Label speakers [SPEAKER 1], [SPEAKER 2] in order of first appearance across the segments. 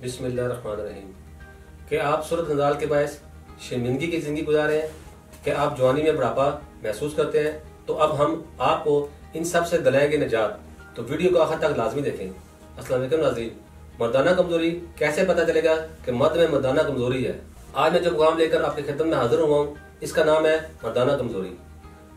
[SPEAKER 1] बिस्मिल्लाहिर्रहमानिर्रहीम। क्या आप सूरत नज़ाल के बायस शर्मिंदगी की ज़िंदगी गुजारे हैं? क्या आप जवानी में बुढ़ापा महसूस करते हैं? तो अब हम आपको इन सब से दिलाएंगे निजात, तो वीडियो को आखिर तक लाजमी देखें। अस्सलाम वालेकुम नाज़रीन, मर्दाना कमजोरी कैसे पता चलेगा कि मर्द में मर्दाना कमजोरी है? आज मैं जो प्रोग्राम लेकर आपकी खिदमत में हाजिर हुआ हूँ, इसका नाम है मर्दाना कमजोरी।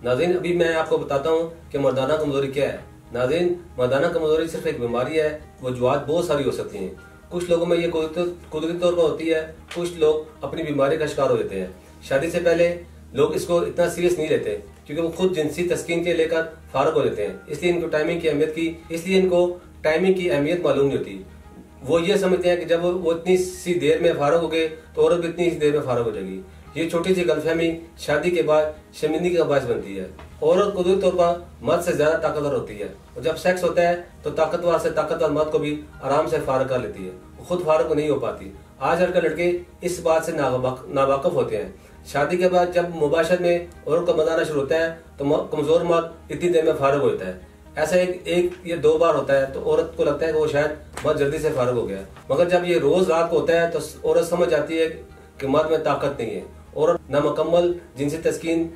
[SPEAKER 1] नाज़रीन, अभी मैं आपको बताता हूँ कि मर्दाना कमजोरी क्या है। नाज़रीन, मर्दाना कमजोरी सिर्फ एक बीमारी है, वजूहात बहुत सारी हो सकती हैं। कुछ लोगों में ये कुदरती तौर पर होती है, कुछ लोग अपनी बीमारी का शिकार हो जाते हैं। शादी से पहले लोग इसको इतना सीरियस नहीं लेते क्योंकि वो खुद जिनसी तस्कीन के लेकर फारग हो जाते हैं, इसलिए इनको टाइमिंग की अहमियत मालूम नहीं होती। वो ये समझते हैं कि जब वो इतनी सी देर में फारग हो गए तो औरत भी इतनी सी देर में फारग हो जाएगी। ये छोटी सी गलतफहमी शादी के बाद शर्मिंदगी का बायस बनती है। औरत कुदरती तौर पर मर्द से ज्यादा ताकतवर होती है और जब सेक्स होता है तो ताकतवर से ताकतवर मर्द को भी आराम से फारग कर लेती है, वो खुद फारग नहीं हो पाती। आजकल के लड़के इस बात से नावाकिफ होते हैं। शादी के बाद जब मुबाशरत में औरत का मजा आना शुरू होता है तो कमजोर मर्द इतनी देर में फारग हो जाता है। ऐसा एक या दो बार होता है तो औरत को लगता है कि वो शायद बहुत जल्दी से फारग हो गया, मगर जब ये रोज रात को होता है तो औरत समझ जाती है कि मर्द में ताकत नहीं है। औरत नामुकम्मल जिनसी तस्कीन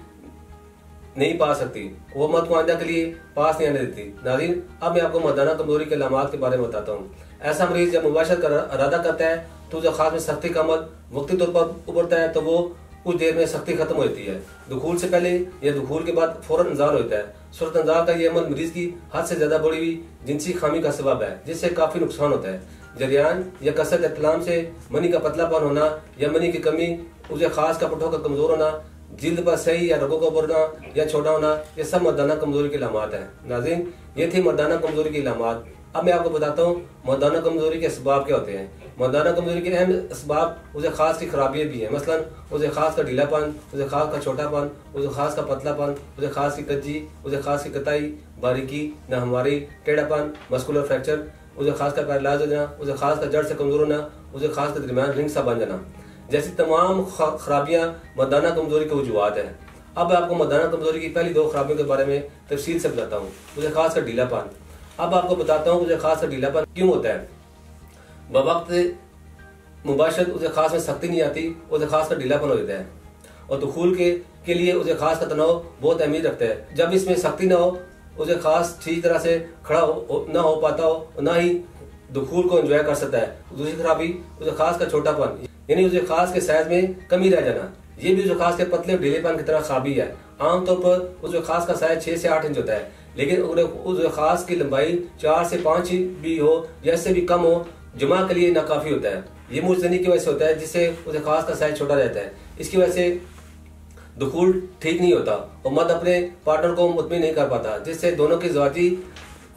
[SPEAKER 1] नहीं पा सकती, वो मर्द को आइंदा के लिए पास नहीं आने देती। नाज़रीन, अब मैं आपको मर्दाना कमजोरी के अलामात के बारे में बताता हूँ। ऐसा मरीज जब मुबाशरत का इरादा करता है तो जो खास में सख्ती का अमल वक्ती तौर पर उभरता है तो वो कुछ देर में सख्ती खत्म हो जाती है। दुखूल से पहले या दुखूल के बाद फौरन इंजाल होता है। सूरत इंजाल का ये अमल मरीज की हद से ज्यादा बढ़ी हुई जिनसी खामी का सबब है, जिससे काफी नुकसान होता है। जरियान या कसरत इतलाम से मनी का पतलापन होना या मनी की कमी, उसे खास का पुठों का कमजोर होना, जिल्द पर सही या रगों का बढ़ना या छोटा होना, ये सब मर्दाना कमजोरी की अलामत है। नाज़रीन, ये थी मर्दाना कमजोरी की अलामत। अब मैं आपको बताता हूँ मर्दाना कमजोरी के असबाब क्या होते हैं। मर्दाना कमजोरी के अहम असबाब उसे खास की खराबियाँ भी हैं। मसलन उसे खास का ढीलापन, उसे खास का छोटापन, उसे खास का पतलापन, उसे खास की कच्ची, उसे खास की कताई, बारीकी, नाहमारी, टेढ़ापन, मस्कुलर फ्रैक्चर, उसे खास का पैरालाइज हो जाना, उसे खास का जड़ से कमजोर होना, उसे खास का दरमियान रिंग सा बन जाना, जैसी तमाम खराबियां मर्दाना कमजोरी के वजूहात हैं। अब आपको मर्दाना कमजोरी की पहली दो खराबियों के बारे में तफसील से बताता हूँ। उसे खास कर ढीलापन। अब आपको बताता हूँ उसे खास कर ढीलापन क्यों होता है। बवक्त मुबाशरत उसे खास में सख्ती नहीं आती, उसे खास कर ढीलापन हो जाता है और दुखूल के लिए उसे खास का तनाव बहुत अहमियत रखता है। जब इसमें सख्ती ना हो, उसे खास ठीक तरह से खड़ा ना हो पाता हो, ना ही दुखूल को एंजॉय कर सकता है। दूसरी खराबी उसे खास का छोटापन, यानी उसे खास के साइज में कमी रह जाना। ये भी उसे खास के पतले ढीलेपन की तरह खाबी है। आमतौर पर उसे खास का साइज 6 से 8 इंच होता है, लेकिन उसे खास की लंबाई 4 से 5 भी हो या इससे भी कम हो, जमा के लिए नाकाफी होता है। ये मुजनी की वजह से होता है, जिससे उसे खास का साइज छोटा रहता है। इसकी वजह से दुखूल ठीक नहीं होता और मर्द अपने पार्टनर को मुतमिन नहीं कर पाता, जिससे दोनों की ज़ाती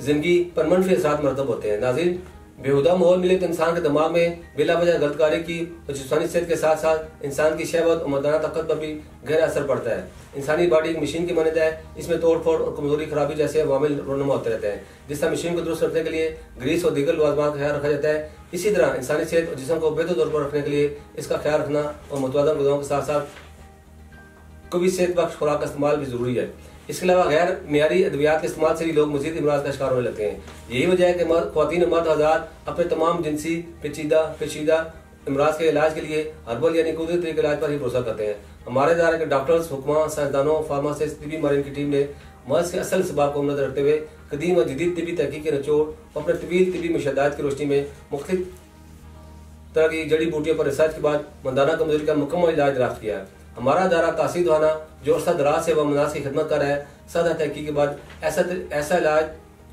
[SPEAKER 1] जिंदगी पर मनफी असरात मरतब होते हैं। नाज़रीन, बेहुदा माहौल मिले तो इंसान के दिमाग में बिला वजह गलतकारी की और जिस्मानी सेहत के साथ साथ इंसान की शहवत और मर्दाना ताकत पर भी गहरा असर पड़ता है। इंसानी बॉडी एक मशीन की मानद है, इसमें तोड़ फोड़ और कमजोरी खराबी जैसे अवामिल रोनुमा होते रहते हैं, जिससे मशीन को दुरुस्त रखने के लिए ग्रीस और दीगर लवाजमात का ख्याल रखा जाता है। इसी तरह इंसानी सेहत और जिस्म को बेहतर तौर पर रखने के लिए इसका ख्याल रखना और मुतवाज़न ग़िज़ाओं के साथ साथ कोई सेहत बख्श खुराक का इस्तेमाल भी जरूरी है। इसके अलावा गैर मियारी अद्वियात के इस्तेमाल से भी लोग मजीद इमराज का शिकार होने लगते हैं। यही वजह है कि ख्वातीन और मर्द हज़ार अपने तमाम जिनसी पेचीदा इमराज के इलाज के लिए हर्बल यानी कुदरती तरीके इलाज पर ही भरोसा करते हैं। हमारे इदारे के डॉक्टर्स, हुक्मा, साइंसदानों, फार्मासिस्ट, तिबी माहिरीन की टीम ने मर्ज के असल सबब को नजर रखते हुए कदीम और जदीद तिबी तहकीक के निचोड़ और अपने तवील तिबी मुशahदात की रोशनी में मुख्तलिफ तरह की जड़ी बूटियों पर रिसर्च के बाद मर्दाना कमजोरी का मुकम्मल इलाज दराफ्त किया है। हमारा इदारा तासीर दवाना जो अरसा दराज से वह मनाज की खिदमत कर रहा है, सदा तहकीक के बाद ऐसा इलाज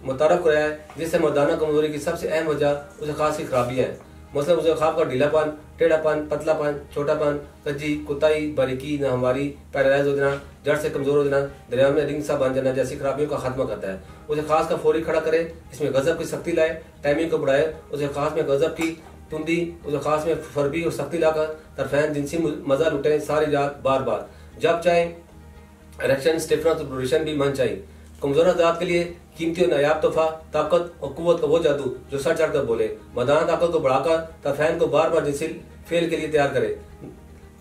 [SPEAKER 1] मुतारफ कराया है जिससे मर्दाना कमजोरी की सबसे अहम वजह उसे खास की खराबियाँ हैं। मसलन उसे खाब का ढीलापन, टेढ़ापन, पतलापन, छोटापन, कज्जी, कुताई, बारीकी, नाहमारी, पैरालाइज हो जाना, जड़ से कमजोर हो जाना, दरिया में रिंग सा बन जाना जैसी खराबियों का खात्मा करता है। उसे खास का फौरी खड़ा करे, इसमें गजब की सख्ती लाए, टाइमिंग को बढ़ाए, उसे खास में गजब की तुंदी, उसे खास में फरबी और सख्ती लाकर तरफैन जिनसी मजा लुटे सारी रात बार बार, जब चाहे इरेक्शन, स्टिफनेस और प्रोड्यूशन भी मन चाहिए। कमजोर अज़ात के लिए कीमती और नायाब तोहफा ताकत और कुव्वत का वो जादू जो सर चढ़कर बोले। मर्दाना ताकत को बढ़ाकर तरफैन को बार बार जिनसी फेल के लिए तैयार करे।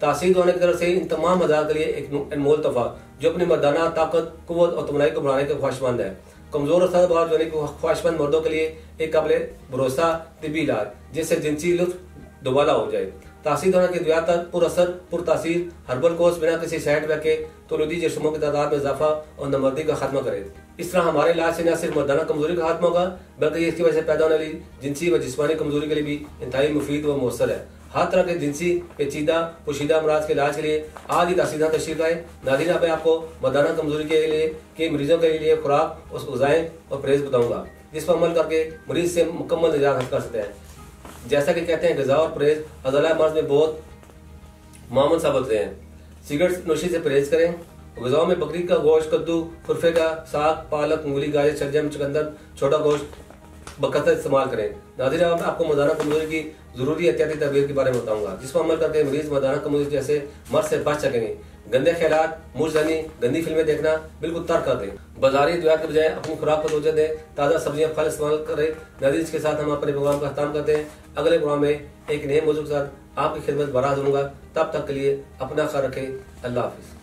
[SPEAKER 1] तासीर होने की तरफ से इन तमाम अज़ात के लिए एक अनमोल तोहफा जो अपनी मर्दाना ताकत, कुव्वत और तमन्नाई को बढ़ाने के ख्वाहिशमंद है। कमजोर और सदभाव यानी कि ख्वाहिशमंद मर्दों के लिए एक काबिल भरोसा तिब्बी इलाज जिससे जिनसी लुत्फ दोबाला हो जाए। तासीर दौरान की अद्वियात पुरअसर पुरतासीर हर्बल कोर्स बिना किसी साइड इफेक्ट के तौलीदी जिस्मों की तादाद में इजाफा और नमर्दी का खात्मा करे। इस तरह हमारे इलाज से न सिर्फ मर्दाना कमजोरी का खात्मा होगा बल्कि इसकी वजह से पैदा होने वाली जिनसी व जिस्मानी कमजोरी के लिए भी इंतहाई मुफीद व मौसर है। हर तरह के जिनसी पेचीदा पोशीदा अमराज के इलाज के लिए आज ही तासीरदार तशरीफ लाए। नाज़रीन, मैं आपको मर्दाना कमजोरी के मरीजों के लिए खुराक और ग़िज़ाएं और परहेज बताऊंगा जिस पर अमल करके मरीज से मुकम्मल निजात हासिल कर सकते हैं। जैसा कि कहते हैं ग़िज़ा और परहेज अज़ला मर्ज में बहुत मामूल साबित होते हैं। सिगरेट नोशी से परहेज करें। ग़िज़ाओं में बकरी का गोश्त, कद्दू, खुरफे का साग, पालक, मूंगली, गाजर, शलजम, चुकंदर, छोटा गोश्त बकसरत इस्तेमाल करें। नाज़रीन, अब आपको मर्दाना कमजोरी की जरूरी एहतियाती तदबीर के बारे में बताऊंगा जिस पर अमल करके मरीज मर्दाना कमजोरी जैसे मर्ज से बच सकेंगे। गंदे ख्यालात, मुजजनी, गंदी फिल्में देखना बिल्कुल तर्क कर दें। बाजारी अद्वियात के बजाय अपनी खुराक पर तवज्जो दें। ताज़ा सब्जियां फल इस्तेमाल करें। नाज़रीन, इसके साथ हम अपने प्रोग्राम का खत्म करते हैं। अगले प्रोग्राम में एक नए मौजूद के साथ आपकी खिदमत बराह करूंगा। तब तक के लिए अपना ख्याल रखें। अल्लाह हाफिज़।